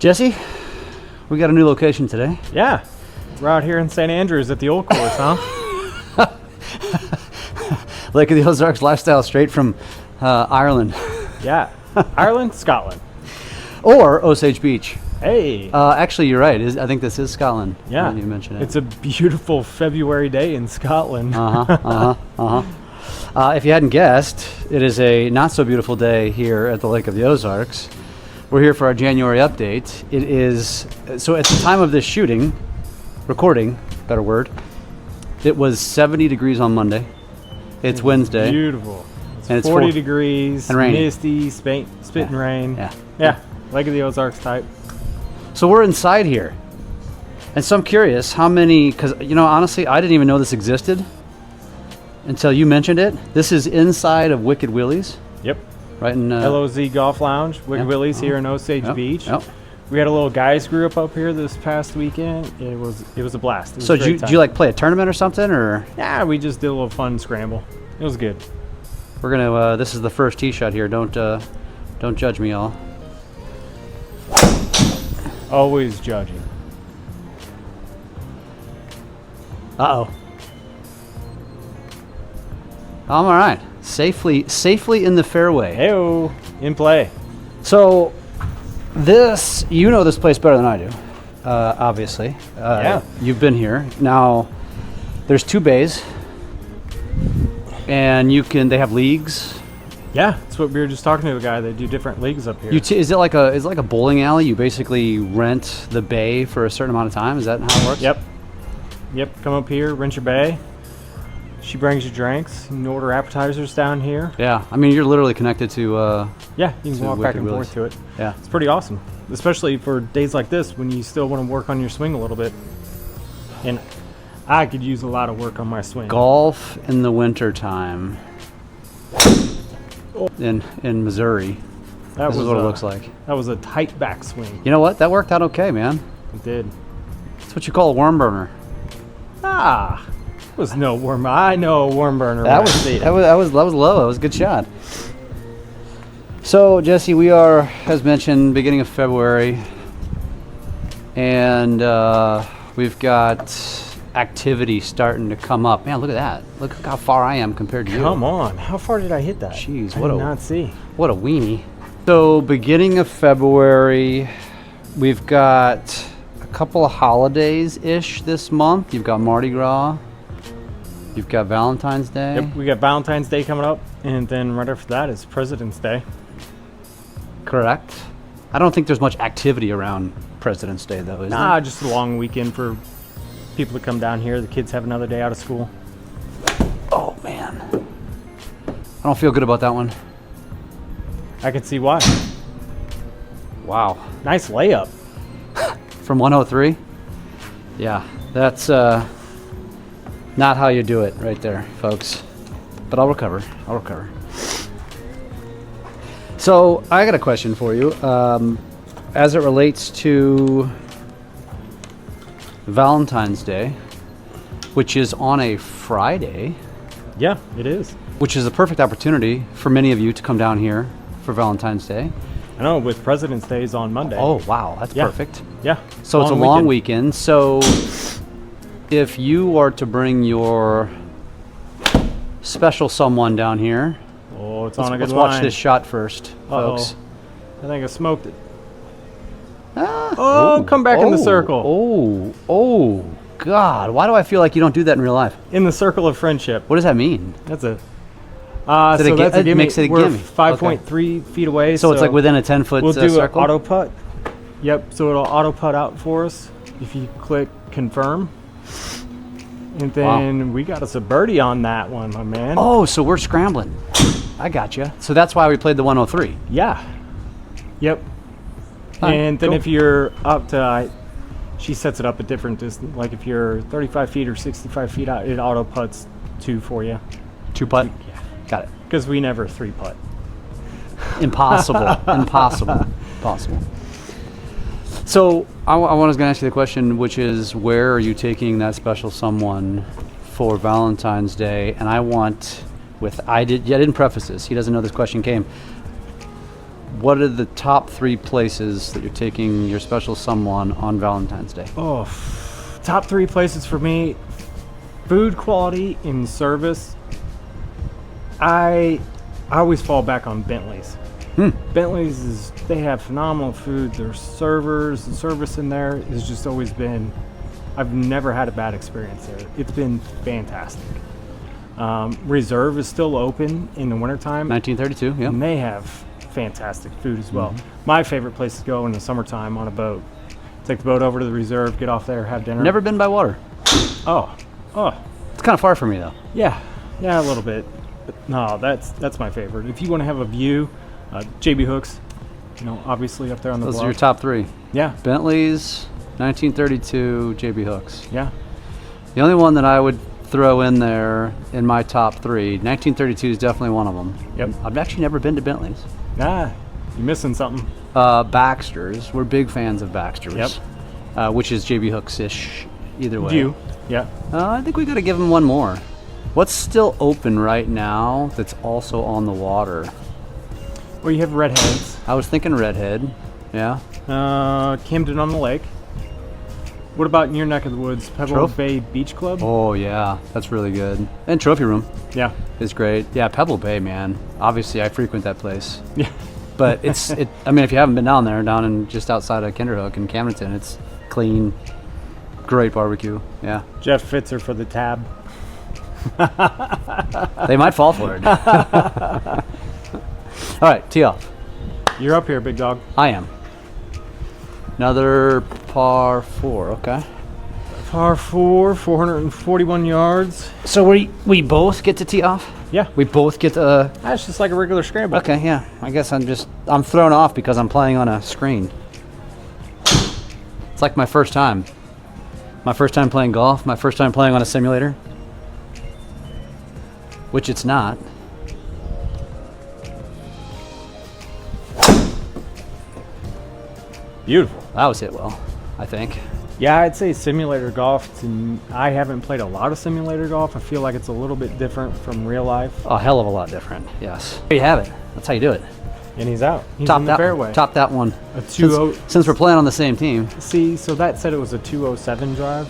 Jesse, we got a new location today. Yeah, we're out here in St. Andrews at the old course, huh? Lake of the Ozarks lifestyle straight from Ireland. Yeah, Ireland, Scotland. Or Osage Beach. Hey. Actually, you're right. I think this is Scotland. Yeah. You mentioned it. It's a beautiful February day in Scotland. If you hadn't guessed, it is a not so beautiful day here at the Lake of the Ozarks. We're here for our January update. It is, so at the time of this recording, better word, it was 70 degrees on Monday. It's Wednesday. Beautiful. And it's 40 degrees, and rainy. misty, spitting rain. Yeah. Lake of the Ozarks type. So we're inside here. And so I'm curious how many, because, honestly, I didn't even know this existed until you mentioned it. This is inside of Wicked Willie's. Yep. Right in LOZ Golf Lounge, Wicked Willie's here in Osage Beach. We had a little guys group up here this past weekend. It was a blast. So did you like play a tournament or something, or? Yeah, we just did a little fun scramble. It was good. We're gonna. This is the first tee shot here. Don't judge me, all. Always judging. I'm all right. Safely in the fairway. Heyo, in play. So, this place better than I do, obviously. Yeah. You've been here. Now, there's 2 bays, and they have leagues. Yeah, that's what we were just talking to a guy. They do different leagues up here. Is it like a bowling alley? You basically rent the bay for a certain amount of time. Is that how it works? Yep. Come up here, rent your bay. She brings you drinks. You can order appetizers down here. Yeah, I mean, you're literally connected to. Yeah, you can walk back and forth to it. Yeah, it's pretty awesome, especially for days like this when you still want to work on your swing a little bit. And I could use a lot of work on my swing. Golf in the winter time in Missouri. This is what it looks like. That was a tight backswing. You know what? That worked out okay, man. It did. That's what you call a worm burner. Was no worm. I know a worm burner. That was low. That was a good shot. So Jesse, we are, as mentioned, beginning of February, and we've got activity starting to come up. Man, look at that! Look how far I am compared to you. Come on, how far did I hit that? Jeez, I did not see. What a weenie! So beginning of February, we've got a couple of holidays ish this month. You've got Mardi Gras. You've got Valentine's Day. Yep, we got Valentine's Day coming up, and then right after that is President's Day. Correct. I don't think there's much activity around President's Day, though, is there? Just a long weekend for people to come down here. The kids have another day out of school. Oh, man. I don't feel good about that one. I can see why. Wow. Nice layup. From 103? Yeah, that's not how you do it right there, folks. But I'll recover. So I got a question for you. As it relates to Valentine's Day, which is on a Friday. Yeah, it is. Which is a perfect opportunity for many of you to come down here for Valentine's Day. I know, with President's Day is on Monday. Oh, wow, that's perfect. Yeah. So it's a long weekend. So if you are to bring your special someone down here, it's on a good line. Let's watch this shot first, folks. I think I smoked it. Come back in the circle. Oh, God. Why do I feel like you don't do that in real life? In the circle of friendship. What does that mean? That's a... that's a gimme. Makes it a We're gimme. 5.3 feet away. So it's like within a 10-foot we'll do circle? an auto putt. Yep, so it'll auto putt out for us if you click confirm. And then we got us a birdie on that one, my man. Oh, so we're scrambling. I got you. So that's why we played the 103. Yeah. Yep. And then if you're up to, she sets it up at different distance. Like if you're 35 feet or 65 feet out, it auto putts 2 for you. 2 putt? Yeah. Got it. Because we never 3 putt. Impossible. Impossible. So I was going to ask you the question, which is, where are you taking that special someone for Valentine's Day? And I didn't preface this. He doesn't know this question came. what are the top 3 places that you're taking your special someone on Valentine's Day? Oh, top 3 places for me: food quality and service. I always fall back on Bentley's. Bentley's they have phenomenal food. Their servers, the service in there has just always been. I've never had a bad experience there. It's been fantastic. Reserve is still open in the wintertime. 1932, yeah. And they have fantastic food as well. My favorite place to go in the summertime on a boat. Take the boat over to the reserve, get off there, have dinner. Never been by water. Oh. It's kind of far for me, though. Yeah, a little bit. But no, that's my favorite. If you want to have a view, JB Hooks, obviously up there on the Those bluff. are your top 3. Yeah, Bentley's, 1932, JB Hooks. yeah. The only one that I would throw in there in my top 3, 1932 is definitely one of them. Yep. I've actually never been to Bentley's. Nah, you're missing something. Baxter's. We're big fans of Baxter's. Yep. Which is JB Hooks-ish, either way. View, yeah. I think we got to give them one more. What's still open right now that's also on the water? Well, you have Redheads. I was thinking Redhead. Yeah. Camden on the Lake. What about in your neck of the woods? Pebble Bay Beach Club? Oh, yeah. That's really good. And Trophy Room Yeah. is great. Yeah, Pebble Bay, man. Obviously, I frequent that place. Yeah. But I mean, if you haven't been down there, down in just outside of Kinderhook in Camdenton, it's clean, great barbecue. Yeah. Jeff Pfitzer for the tab. They might fall for it. All right, tee off. You're up here, big dog. I am. Another par 4, okay. Par 4, 441 yards. So we both get to tee off? Yeah. We both get to... That's just like a regular scramble. Okay, yeah. I guess I'm thrown off because I'm playing on a screen. It's like my first time. My first time playing golf, my first time playing on a simulator. Which it's not. Beautiful. That was hit well, I think. Yeah, I'd say simulator golf. I haven't played a lot of simulator golf. I feel like it's a little bit different from real life. A hell of a lot different, yes. There you have it. That's how you do it. And he's out. He's Top in the that fairway. Top that one. A 2-0. Since we're playing on the same team. See, so that said it was a 207 drive.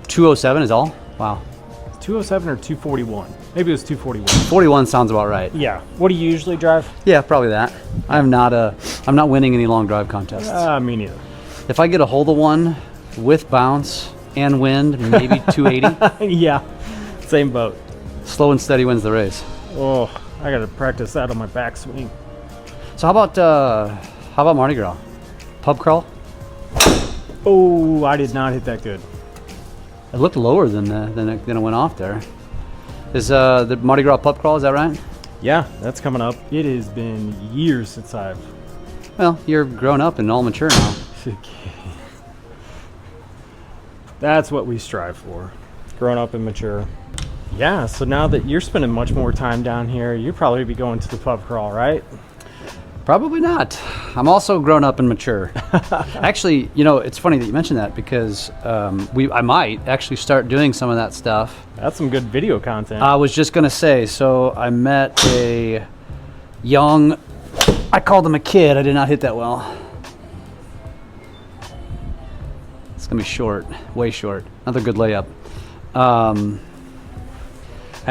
207 is all? Wow. 207 or 241? Maybe it was 241. 41 sounds about right. Yeah. What do you usually drive? Yeah, probably that. I'm not winning any long drive contests. Me neither. If I get a hold of one with bounce and wind, maybe 280. Yeah. Same boat. Slow and steady wins the race. Oh, I got to practice that on my backswing. So how about Mardi Gras? Pub crawl? Oh, I did not hit that good. It looked lower than it went off there. Is the Mardi Gras pub crawl, is that right? Yeah, that's coming up. It has been years since I've... Well, you're grown up and all mature now. That's what we strive for. Grown up and mature. Yeah, so now that you're spending much more time down here, you'll probably be going to the pub crawl, right? Probably not. I'm also grown up and mature. Actually, it's funny that you mentioned that because I might actually start doing some of that stuff. That's some good video content. I was just going to say, so I met a young, I called him a kid. I did not hit that well. It's going to be short, way short. Another good layup. I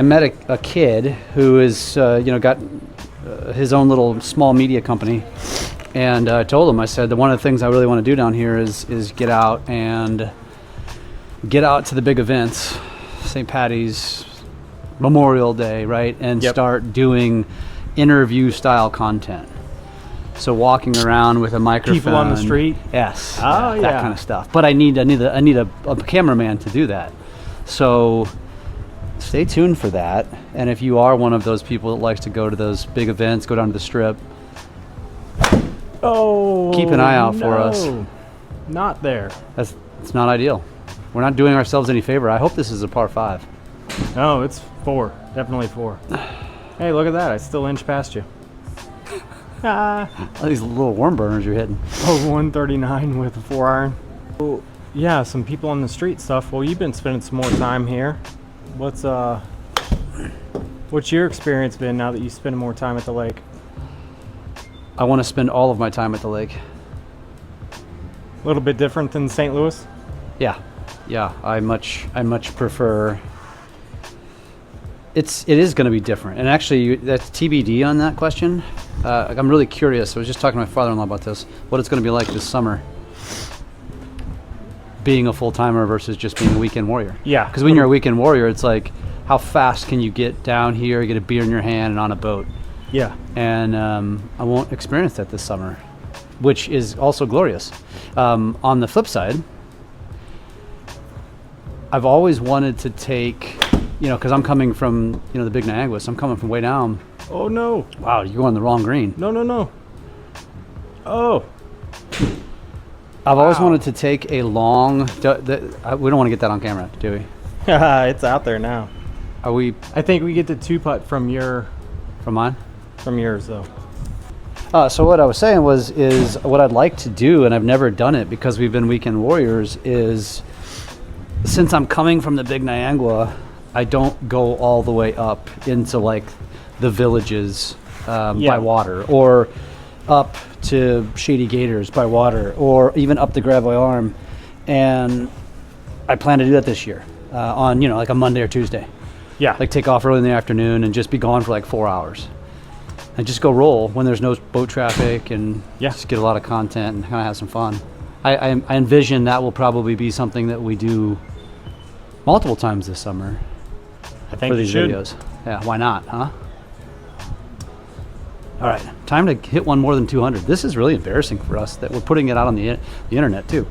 met a kid who is, got his own little small media company, and I told him, I said that one of the things I really want to do down here is get out to the big events, St. Patty's, Memorial Day, right, and start doing interview style content. So walking around with a microphone, people on the street, yes, that kind of stuff. But I need a cameraman to do that. So stay tuned for that. And if you are one of those people that likes to go to those big events, go down to the Strip, keep an eye out for us. Not there. It's not ideal. We're not doing ourselves any favor. I hope this is a par 5. No, it's 4. Definitely 4. Hey, look at that. I still inch past you. All these little worm burners you're hitting. Oh, 139 with a 4-iron. Oh, yeah, some people on the street stuff. Well, you've been spending some more time here. What's your experience been now that you spend more time at the lake? I want to spend all of my time at the lake. A little bit different than St. Louis. Yeah, I much prefer. It is going to be different, and actually, that's TBD on that question. I'm really curious. I was just talking to my father-in-law about this. What it's going to be like this summer, being a full-timer versus just being a weekend warrior. Yeah. Because when you're a weekend warrior, it's like, how fast can you get down here, get a beer in your hand, and on a boat? Yeah. And I won't experience that this summer, which is also glorious. On the flip side, I've always wanted to take, because I'm coming from, the Big Niagara, so I'm coming from way down. Oh, no. Wow, you're going the wrong green. No. Oh. I've always wanted to take a long, we don't want to get that on camera, do we? It's out there now. Are we I think we get the 2-putt from from mine? yours, though. So what I was saying is what I'd like to do, and I've never done it because we've been weekend warriors, is since I'm coming from the Big Niagara, I don't go all the way up into like the villages by water, or up to Shady Gators by water, or even up the Gravois Arm. And I plan to do that this year on, like a Monday or Tuesday. Yeah. Like take off early in the afternoon and just be gone for like 4 hours. And just go roll when there's no boat traffic and just get a lot of content and kind of have some fun. I envision that will probably be something that we do multiple times this summer I think for these videos. Yeah, why not, huh? All right, time to hit one more than 200. This is really embarrassing for us that we're putting it out on the internet too.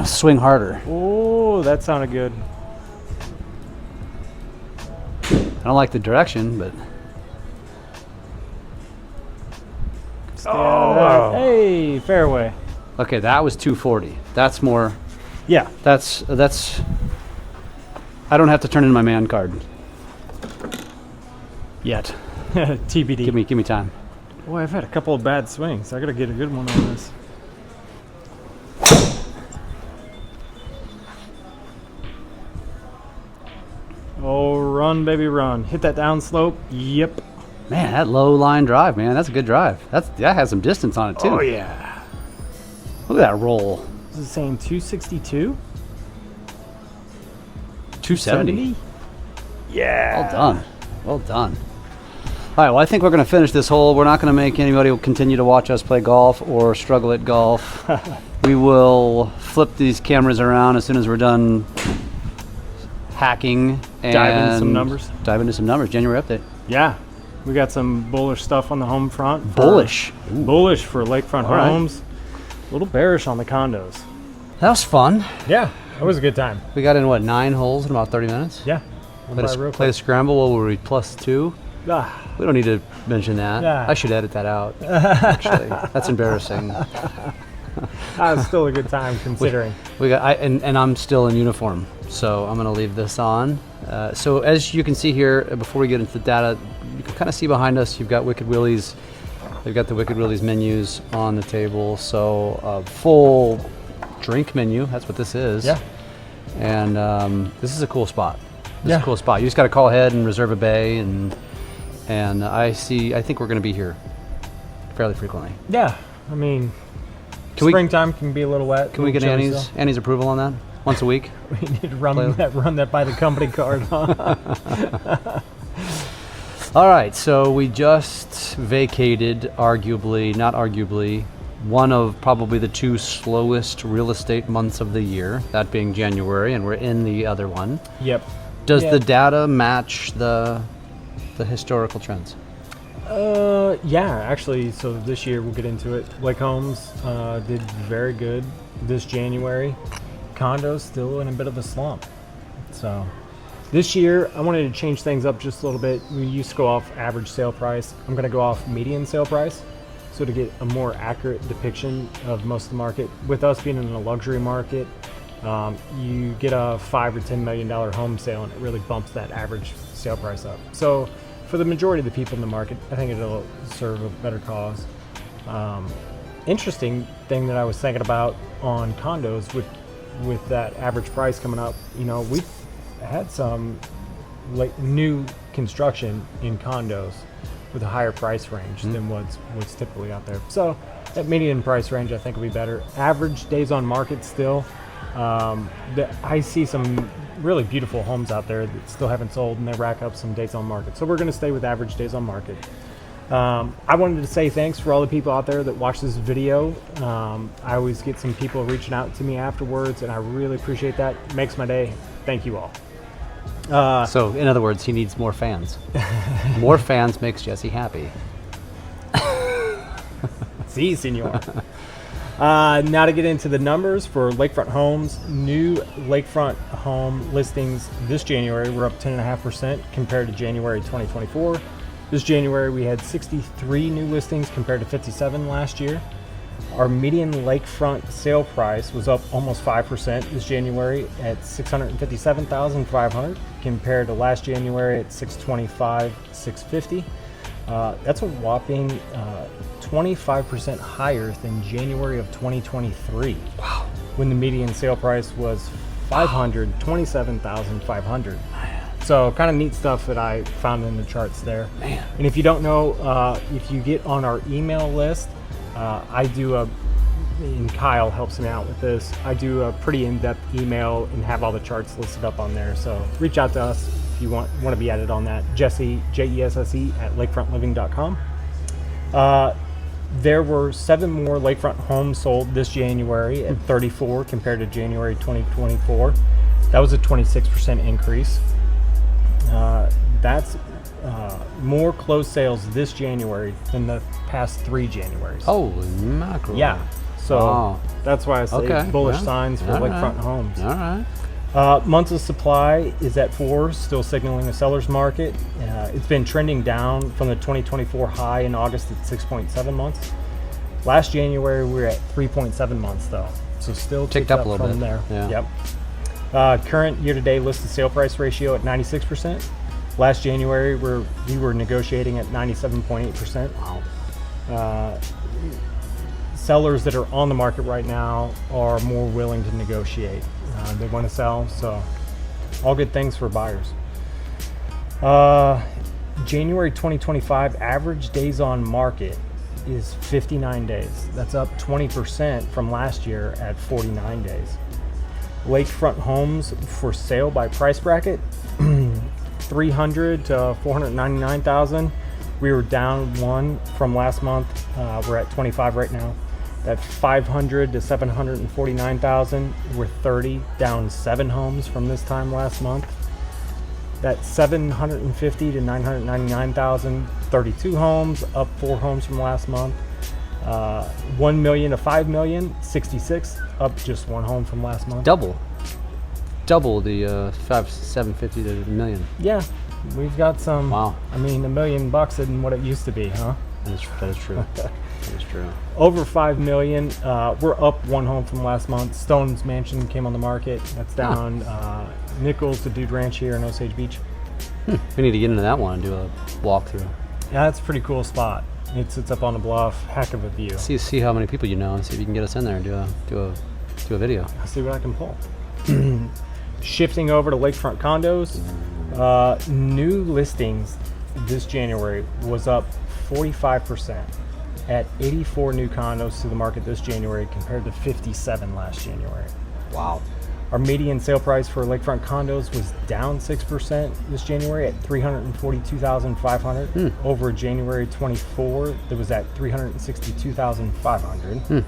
Swing harder. Oh, that sounded good. I don't like the direction, but Hey, fairway. okay, that was 240. That's more. Yeah. That's. I don't have to turn in my man card yet. TBD. Give me time. Boy, I've had a couple of bad swings. I gotta get a good one on this. Oh, run, baby, run. Hit that down slope. Yep. Man, that low line drive, man, that's a good drive. That has some distance on it too. Oh, yeah. Look at that roll. Is it saying 262? 270. Yeah. Well done. All right, well, I think we're going to finish this hole. We're not going to make anybody continue to watch us play golf or struggle at golf. We will flip these cameras around as soon as we're done hacking and Dive into some numbers. January update. Yeah. We got some bullish stuff on the home front. Bullish. Bullish for lakefront All right. homes. A little bearish on the condos. That was fun. Yeah, that was a good time. We got in, 9 holes in about 30 minutes? Yeah. Play a scramble. What were we, +2? We don't need to mention that. Yeah. I should edit that out, actually. That's embarrassing. That was still a good time considering. We got, and I'm still in uniform, so I'm going to leave this on. So as you can see here, before we get into the data, you can kind of see behind us, you've got Wicked Willie's. They've got the Wicked Willie's menus on the table. So a full drink menu, that's what this is. Yeah. And this is a cool spot. This is a cool spot. You just got to call ahead and reserve a bay, and I think we're going to be here fairly frequently. Yeah, I mean, springtime can be a little wet. Can we get Annie's approval on that? Once a week? We need to run that by the company card, huh? All right, so we just vacated, not arguably, one of probably the 2 slowest real estate months of the year, that being January, and we're in the other one. Yep. Does the data match the historical trends? Yeah, actually, so this year we'll get into it. Lake Homes did very good this January. Condos still in a bit of a slump. So this year I wanted to change things up just a little bit. We used to go off average sale price. I'm going to go off median sale price, so to get a more accurate depiction of most of the market. With us being in a luxury market, you get a $5 or $10 million home sale, and it really bumps that average sale price up. So for the majority of the people in the market, I think it'll serve a better cause. Interesting thing that I was thinking about on condos with that average price coming up, we've had some new construction in condos with a higher price range than what's typically out there. So that median price range, I think, will be better. Average days on market still. I see some really beautiful homes out there that still haven't sold, and they rack up some days on market. So we're going to stay with average days on market. I wanted to say thanks for all the people out there that watch this video. I always get some people reaching out to me afterwards, and I really appreciate that. It makes my day. Thank you all. So, in other words, he needs more fans. More fans makes Jesse happy. Si, senor. Now to get into the numbers for lakefront homes. New lakefront home listings this January were up 10.5% compared to January 2024. This January we had 63 new listings compared to 57 last year. Our median lakefront sale price was up almost 5% this January at $657,500 compared to last January at $625,650. That's a whopping 25% higher than January of 2023. Wow. When the median sale price was $527,500. So kind of neat stuff that I found in the charts there. Man. And if you don't know, if you get on our email list, I do and Kyle helps me out with this. I do a pretty in-depth email and have all the charts listed up on there. So reach out to us if you want to be added on that. Jesse, Jesse @lakefrontliving.com. There were 7 more lakefront homes sold this January at 34 compared to January 2024. That was a 26% increase. That's more closed sales this January than the past 3 Januaries. Holy mackerel. Yeah. So Wow. that's why I say bullish signs for All lakefront right. homes. All right. Months of supply is at 4, still signaling a seller's market. It's been trending down from the 2024 high in August at 6.7 months. Last January we were at 3.7 months though, so still Ticked up a little from bit. there. Yeah. Yep. Current year-to-date listed sale price ratio at 96%. Last January we were negotiating at 97.8%. Wow. Sellers that are on the market right now are more willing to negotiate. They want to sell, so all good things for buyers. January 2025 average days on market is 59 days. That's up 20% from last year at 49 days. Lakefront homes for sale by price bracket, 300 to 499,000. We were down 1 from last month. We're at 25 right now. That 500 to 749,000, we're 30, down 7 homes from this time last month. That 750 to 999,000, 32 homes, up 4 homes from last month. 1 million to 5 million, 66, up just 1 home from last month. Double the 750 to a million. Yeah, we've got some. Wow. I mean, $1 million than what it used to be, huh? That is true. That is true. Over 5 million. We're up 1 home from last month. Stone's Mansion came on the market. That's down Nichols to Dude Ranch here in Osage Beach. We need to get into that one and do a walkthrough. Yeah, that's a pretty cool spot. It sits up on a bluff. Heck of a view. See how many people you know, and see if you can get us in there and do a video. I'll see what I can pull. Shifting over to lakefront condos, new listings this January was up 45% at 84 new condos to the market this January compared to 57 last January. Wow. Our median sale price for lakefront condos was down 6% this January at $342,500 over January 24 that was at $362,500.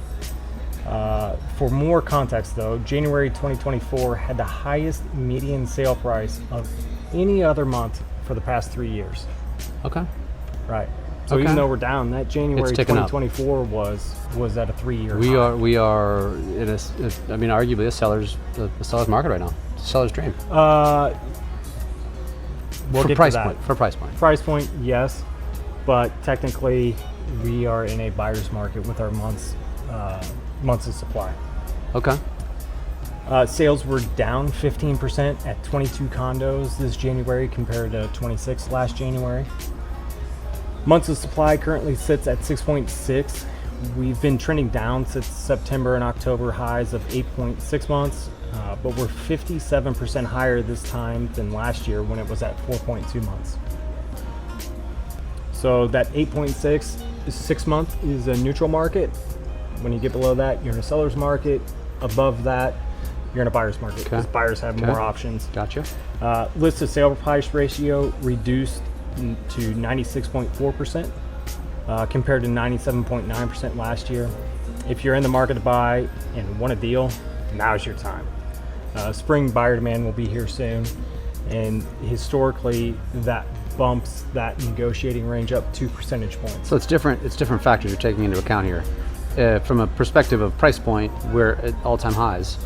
For more context though, January 2024 had the highest median sale price of any other month for the past 3 years. Okay. Right. So Okay. even though we're down, that January It's ticking up. 2024 was at a 3-year We high. are in arguably a seller's market right now. It's a seller's dream. We'll For get price to that. point. For price point. Price point, yes, but technically we are in a buyer's market with our months of supply. Okay. Sales were down 15% at 22 condos this January compared to 26 last January. Months of supply currently sits at 6.6, We've been trending down since September and October highs of 8.6 months, but we're 57% higher this time than last year when it was at 4.2 months. So that 8.6 6 month is a neutral market. When you get below that, you're in a seller's market. Above that, you're in a buyer's market because buyers have more options. Gotcha. List to sale price ratio reduced to 96.4%. Compared to 97.9% last year. If you're in the market to buy and want a deal, now's your time. Spring buyer demand will be here soon, and historically that bumps that negotiating range up 2 percentage points. So it's different factors you're taking into account here. From a perspective of price point, we're at all-time highs,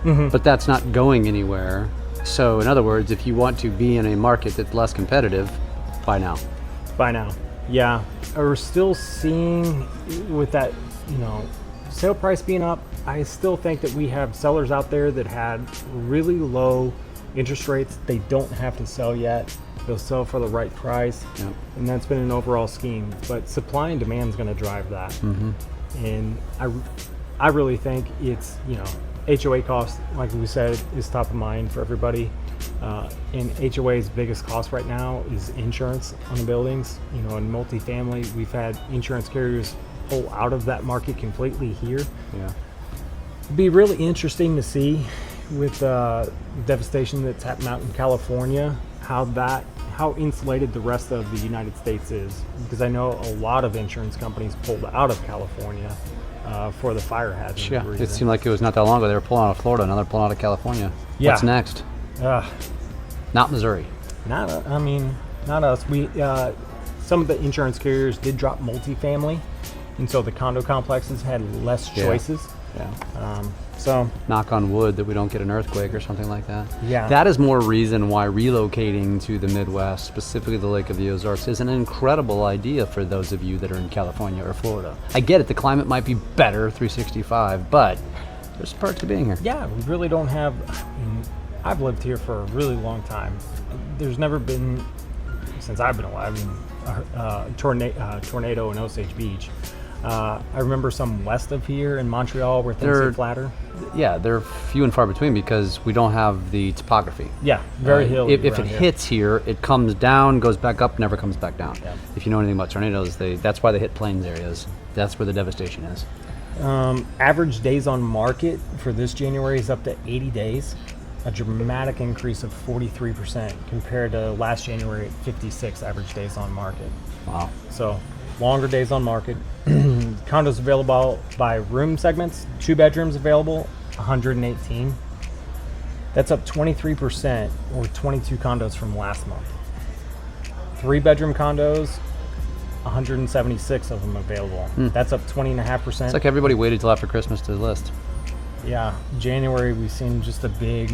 but that's not going anywhere. So in other words, if you want to be in a market that's less competitive, buy now. Buy now. Yeah, we're still seeing with that, sale price being up. I still think that we have sellers out there that had really low interest rates. They don't have to sell yet. They'll sell for the right price, and that's been an overall scheme. But supply and demand is going to drive that, and I really think it's HOA cost, like we said, is top of mind for everybody. And HOA's biggest cost right now is insurance on the buildings. In multifamily, we've had insurance carriers pull out of that market completely here. Yeah. It'd be really interesting to see with devastation that's happened out in California, how insulated the rest of the United States is. Because I know a lot of insurance companies pulled out of California for the fire hazard. Yeah, it seemed like it was not that long ago. They were pulling out of Florida, now they're pulling out of California. Yeah. What's next? Not Missouri. Not us. We some of the insurance carriers did drop multifamily, and so the condo complexes had less choices. Yeah. So knock on wood that we don't get an earthquake or something like that. Yeah. That is more reason why relocating to the Midwest, specifically the Lake of the Ozarks, is an incredible idea for those of you that are in California or Florida. I get it, the climate might be better 365, but there's perks to being here. Yeah, we really don't have. I've lived here for a really long time. There's never been, since I've been alive, a tornado in Osage Beach. I remember some west of here in Montreal where things get flatter. Yeah, they're few and far between because we don't have the topography. Yeah, very hilly. If it hits here, it comes down, goes back up, never comes back down. Yeah. If you know anything about tornadoes, that's why they hit plains areas. That's where the devastation is. Average days on market for this January is up to 80 days. A dramatic increase of 43% compared to last January at 56 average days on market. Wow. So longer days on market. Condos available by room segments. 2 bedrooms available, 118. That's up 23% or 22 condos from last month. 3 bedroom condos, 176 of them available. That's up 20.5%. It's like everybody waited till after Christmas to list. Yeah, January we've seen just a big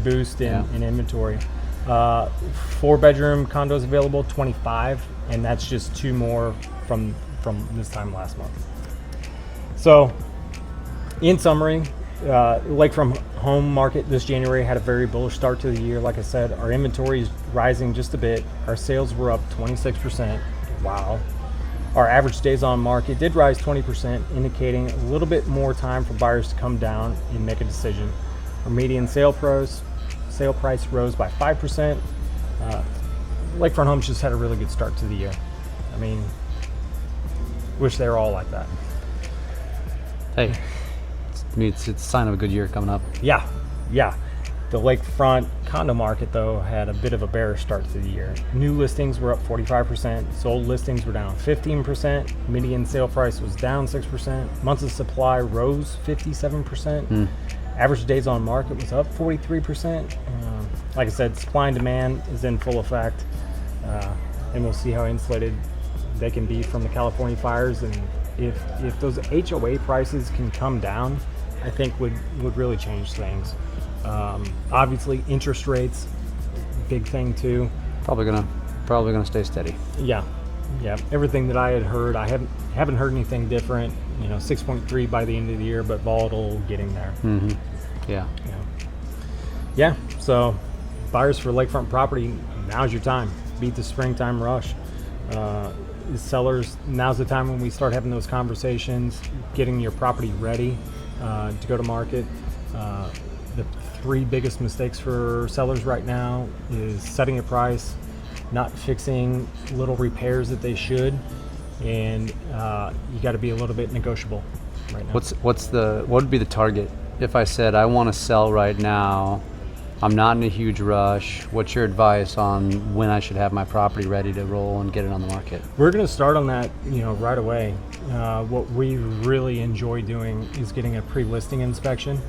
boost in inventory. 4 bedroom condos available, 25, and that's just 2 more from this time last month. So, in summary, lakefront home market this January had a very bullish start to the year. Like I said, our inventory is rising just a bit. Our sales were up 26%. Wow. Our average days on market did rise 20%, indicating a little bit more time for buyers to come down and make a decision. Our median sale price rose by 5%. Lakefront Homes just had a really good start to the year. I mean, wish they were all like that. Hey, it's a sign of a good year coming up. Yeah. The lakefront condo market, though, had a bit of a bearish start to the year. New listings were up 45%. Sold listings were down 15%. Median sale price was down 6%. Months of supply rose 57%. Average days on market was up 43%. Like I said, supply and demand is in full effect. And we'll see how insulated they can be from the California fires. And if those HOA prices can come down, I think would really change things. Obviously, interest rates, big thing too. Probably gonna stay steady. Yeah. Everything that I had heard, I haven't heard anything different. 6.3 by the end of the year, but volatile, getting there. Yeah. So, buyers for lakefront property, now's your time. Beat the springtime rush. is sellers, now's the time when we start having those conversations, getting your property ready to go to market. The three biggest mistakes for sellers right now is setting a price, not fixing little repairs that they should, and you got to be a little bit negotiable right now. What would be the target if I said I want to sell right now? I'm not in a huge rush. What's your advice on when I should have my property ready to roll and get it on the market? We're going to start on that, right away. What we really enjoy doing is getting a pre-listing inspection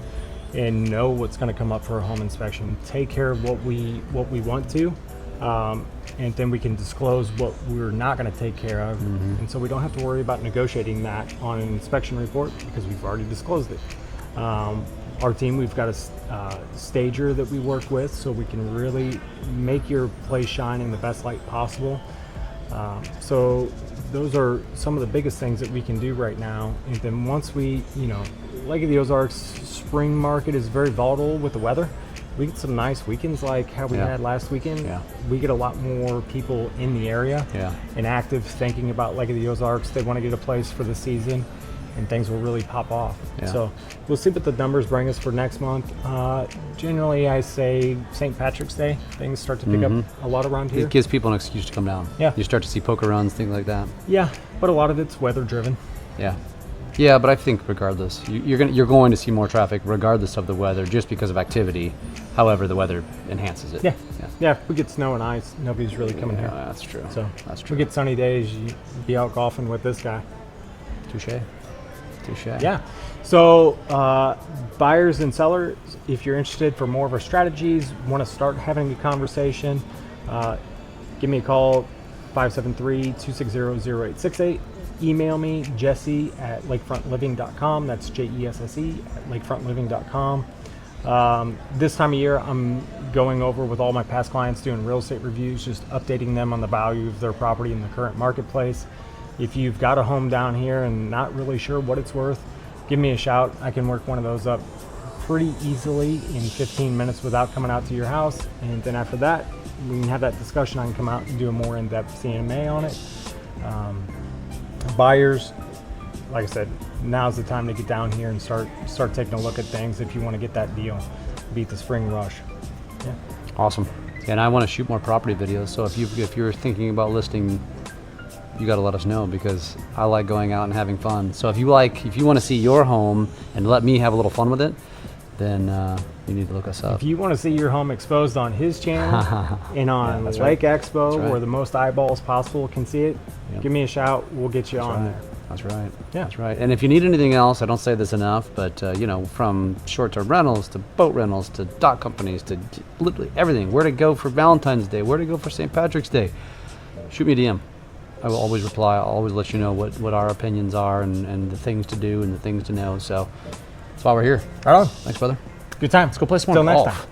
and know what's going to come up for a home inspection. Take care of what we want to, and then we can disclose what we're not going to take care of, and so we don't have to worry about negotiating that on an inspection report because we've already disclosed it. Our team, we've got a stager that we work with, so we can really make your place shine in the best light possible. So those are some of the biggest things that we can do right now. And then once we, Lake of the Ozarks spring market is very volatile with the weather. We get some nice weekends like how we had last weekend. Yeah. We get a lot more people in the area and active thinking about Lake of the Ozarks. They want to get a place for the season, and things will really pop off. Yeah. So we'll see what the numbers bring us for next month. Generally, I say St. Patrick's Day, things start to pick up a lot around here. It gives people an excuse to come down. Yeah. You start to see poker runs, things like that. Yeah, but a lot of it's weather driven. Yeah. Yeah, but I think regardless, you're going to see more traffic regardless of the weather, just because of activity. However, the weather enhances it. Yeah. If we get snow and ice, nobody's really coming here. That's true. So that's true. We get sunny days, you be out golfing with this guy. Touche. Yeah. So buyers and sellers, if you're interested for more of our strategies, want to start having a conversation, give me a call, 573-260-0868. Email me, Jesse at lakefrontliving.com. That's JESSE at lakefrontliving.com. This time of year, I'm going over with all my past clients doing real estate reviews, just updating them on the value of their property in the current marketplace. If you've got a home down here and not really sure what it's worth, give me a shout. I can work one of those up pretty easily in 15 minutes without coming out to your house. And then after that, we can have that discussion. I can come out and do a more in-depth CMA on it. Buyers, like I said, now's the time to get down here and start taking a look at things if you want to get that deal, beat the spring rush. Yeah. Awesome. And I want to shoot more property videos. So if you're thinking about listing, you got to let us know, because I like going out and having fun. So if you want to see your home and let me have a little fun with it, then you need to look us up. If you want to see your home exposed on his channel and on Lake Expo, where the most eyeballs possible can see it, give me a shout. We'll get you on there. That's right. Yeah. That's right. And if you need anything else, I don't say this enough, but from short-term rentals to boat rentals to dock companies to literally everything, where to go for Valentine's Day, where to go for St. Patrick's Day, shoot me a DM. I will always reply. I'll always let you know what our opinions are and the things to do and the things to know. So that's why we're here. Right on. Thanks, brother. Good time. Let's go play some more Till next golf. time.